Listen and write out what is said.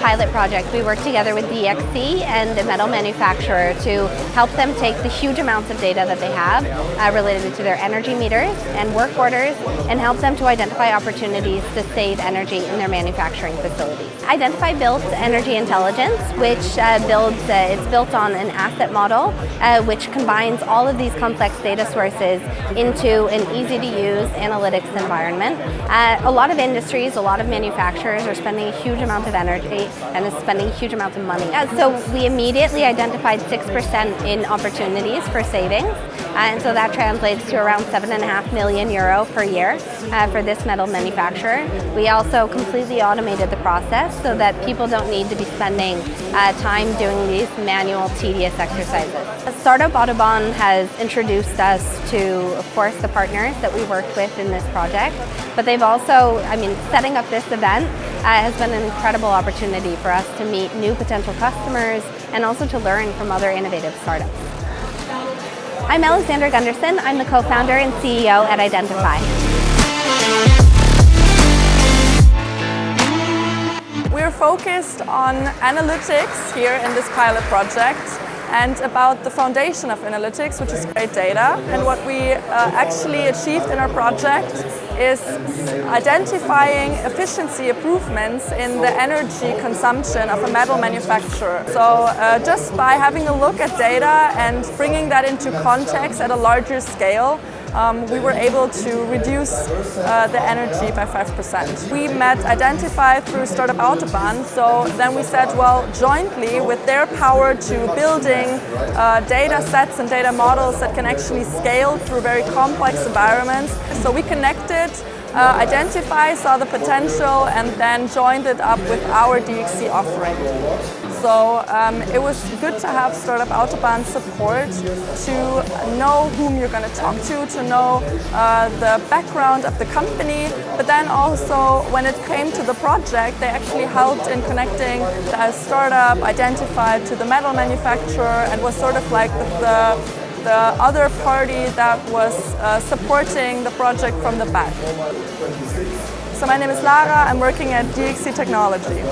pilot project, we worked together with DXC and a metal manufacturer to help them take the huge amounts of data that they have related to their energy meters and work orders and help them to identify opportunities to save energy in their manufacturing facilities. Identifai built energy intelligence, which it's built on an asset model which combines all of these complex data sources into an easy-to-use analytics environment. A lot of industries, a lot of manufacturers are spending a huge amount of energy and is spending huge amounts of money. So we immediately identified 6% in opportunities for savings, and so that translates to around €7.5 million per year for this metal manufacturer. We also completely automated the process so that people don't need to be spending time doing these manual, tedious exercises. Startup AUTOBAHN has introduced us to, of course, the partners that we worked with in this project, but they've also, setting up this event has been an incredible opportunity for us to meet new potential customers and also to learn from other innovative startups. I'm Alexandra Gunderson. I'm the co-founder and CEO at Identifai. We're focused on analytics here in this pilot project and about the foundation of analytics, which is great data. And what we actually achieved in our project is identifying efficiency improvements in the energy consumption of a metal manufacturer. So just by having a look at data and bringing that into context at a larger scale, we were able to reduce the energy by 5%. We met Identifai through Startup AUTOBAHN, so then we said, well, jointly with their power to building data sets and data models that can actually scale through very complex environments. So we connected, Identifai saw the potential and then joined it up with our DXC offering. So it was good to have Startup AUTOBAHN support, to know whom you're going to talk to know the background of the company, but then also when it came to the project, they actually helped in connecting the startup Identifai to the metal manufacturer and was sort of like the other party that was supporting the project from the back. So my name is Lara, I'm working at DXC Technology.